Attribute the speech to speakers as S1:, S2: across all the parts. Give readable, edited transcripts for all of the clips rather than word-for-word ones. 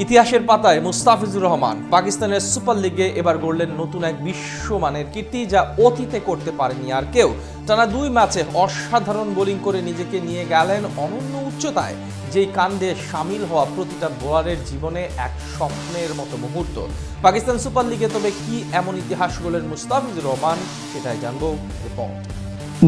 S1: ইতিহাসের পাতায় মুস্তাফিজুর রহমান পাকিস্তানের সুপার লিগে এবার গড়লেন নতুন এক বিশ্বমানের কীর্তি, যা অতীতে করতে পারেনি আর কেউ। টানা 2 ম্যাচে অসাধারণ বোলিং করে নিজেকে নিয়ে গেলেন অনন্য উচ্চতায়, যেই কাণ্ডে সামিল হওয়া প্রতিটা বোলারের জীবনে এক স্বপ্নের মতো মুহূর্ত। পাকিস্তান সুপার লিগে তবে কি এমন ইতিহাস গড়লেন মুস্তাফিজুর রহমান, সেটাই জানবো রিপোর্ট।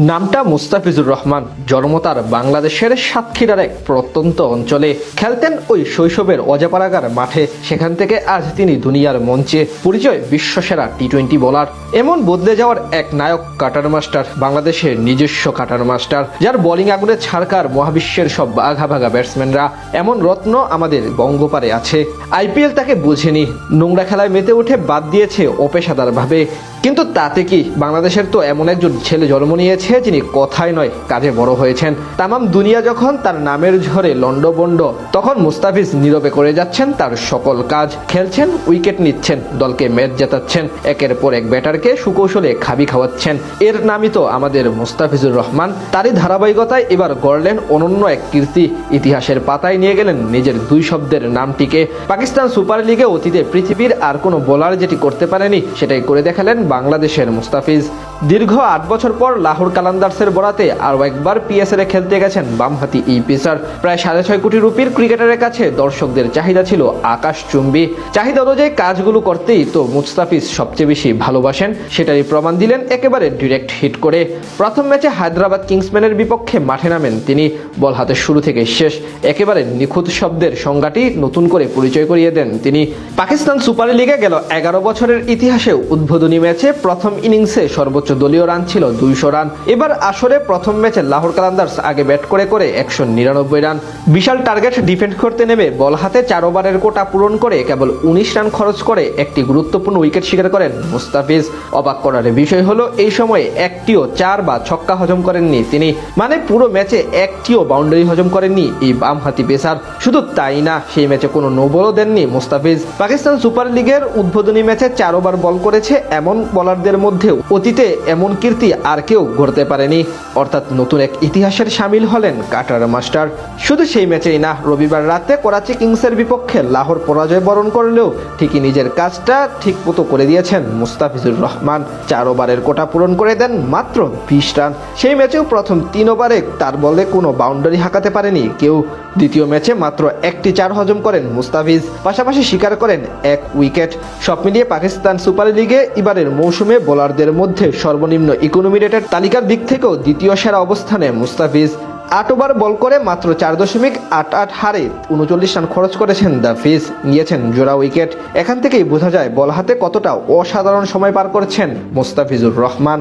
S2: নামটা মুস্তাফিজুর রহমান, জন্ম তার বাংলাদেশের সাতক্ষীরার এক প্রত্যন্ত অঞ্চলে। খেলতেন ওই শৈশবের অজাপাড়াগার মাঠে। সেখান থেকে আজ তিনি দুনিয়ার মঞ্চে পরিচয় বিশ্বসেরা টি-20 বোলার। এমন বদলে যাওয়ার এক নায়ক, কাটার মাস্টার, বাংলাদেশের নিজস্ব কাটার মাস্টার, যার বোলিং আগুনে ছাড়কার মহাবিশ্বের সব বাঘা ভাগা ব্যাটসম্যানরা। এমন রত্ন আমাদের বঙ্গপারে আছে। আইপিএল তাকে বোঝেনি, নোংরা খেলায় মেতে উঠে বাদ দিয়েছে অপেশাদার ভাবে। কিন্তু তাতে কি, বাংলাদেশের তো এমন একজন ছেলে জন্ম নিয়েছে যিনি কথায় নয় কাজে বড় হয়েছেন। তামাম দুনিয়া যখন তার নামের ঝড়ে লন্ডভন্ড, তখন মুস্তাফিজ নীরবে করে যাচ্ছেন তার সকল কাজ। খেলছেন, উইকেট নিচ্ছেন, দলকে ম্যাচ জেতাচ্ছেন, একের পর এক ব্যাটারকে সুকৌশলে খাবি খাওয়াচ্ছেন। এর নামই তো আমাদের মুস্তাফিজুর রহমান। তারই ধারাবাহিকতায় এবার গড়লেন অনন্য এক কীর্তি। ইতিহাসের পাতায় নিয়ে গেলেন নিজের 2 শব্দের নামটিকে। পাকিস্তান সুপার লিগে অতীতে পৃথিবীর আর কোনো বোলার যেটি করতে পারেনি, সেটাই করে দেখালেন বাংলাদেশের মুস্তাফিজ। দীর্ঘ 8 বছর পর লাহোর কালান্দার্সের বরাতে আরও একবার পিএসএল এ খেলতে গেছেন বামহাতি এই পেসার। প্রায় 6.5 কোটি রুপির ক্রিকেটারের কাছে দর্শকদের চাহিদা ছিল আকাশচুম্বী। চাহিদা অনুযায়ী কাজগুলো করতেই তো মুস্তাফিজ সবচেয়ে বেশি ভালোবাসেন, সেটারই প্রমাণ দিলেন একেবারে ডিরেক্ট হিট করে। প্রথম ম্যাচে হায়দ্রাবাদ কিংসম্যানের বিপক্ষে মাঠে নামেন তিনি। বল হাতে শুরু থেকে শেষ একেবারে নিখুঁত শব্দের সংজ্ঞাটি নতুন করে পরিচয় করিয়ে দেন তিনি। পাকিস্তান সুপার লিগে গেল 11 বছরের ইতিহাসে উদ্বোধনী ম্যাচে প্রথম ইনিংসে সর্বোচ্চ দলীয় রান ছিল 200 রান। এবার আসরে প্রথম ম্যাচে লাহোর কালান্দার্স আগে ব্যাট করে 199 রান। বিশাল টার্গেট ডিফেন্ড করতে নেমে বল হাতে 4 ওভারের কোটা পূরণ করে কেবল 19 রান খরচ করে একটি গুরুত্বপূর্ণ উইকেট শিকার করেন মুস্তাফিজ। অবাক করার বিষয় হলো, এই সময়ে একটিও 4 বা ছক্কা হজম করেননি তিনি। মানে পুরো ম্যাচে একটিও বাউন্ডারি হজম করেননি এই বামহাতি পেসার। শুধু তাই না, সেই ম্যাচে কোনো নো বলও দেননি মুস্তাফিজ। পাকিস্তান সুপার লিগের উদ্বোধনী ম্যাচে 4 ওভার বল করেছে এমন বোলারদের মধ্যে অতীতে এমন কীর্তি আর কেউ গড়তে পারেনি। অর্থাৎ নতুন এক ইতিহাসের সামিল হলেন কাটার মাস্টার। শুধু সেই ম্যাচেই না, রবিবার রাতে করাচি কিংসের বিপক্ষে লাহোর পরাজয় বরণ করলেও ঠিকই নিজের কাজটা ঠিক মতো করে দিয়েছেন মুস্তাফিজুর রহমান। 4 ওভারের কোটা পূরণ করে দেন মাত্র 20 রান। সেই ম্যাচেও প্রথম 3 ওভারে তার বলে কোনো বাউন্ডারি হাঁকাতে পারেনি কেউ। দ্বিতীয় ম্যাচে মাত্র একটি 4 হজম করেন মুস্তাফিজ, পাশাপাশি শিকার করেন 1 উইকেট। সব মিলিয়ে পাকিস্তান সুপার লিগে এবারের মৌসুমে বোলারদের মধ্যে সর্বনিম্ন ইকোনমি রেটের তালিকার দিক থেকেও দ্বিতীয় সেরা অবস্থানে মুস্তাফিজ। 8 ওভার বল করে মাত্র 4.88 হারে 39 রান খরচ করেছেন দ্য ফিজ, নিয়েছেন জোড়া উইকেট। এখান থেকেই বোঝা যায় বল হাতে কতটা অসাধারণ সময় পার করছেন মুস্তাফিজুর রহমান।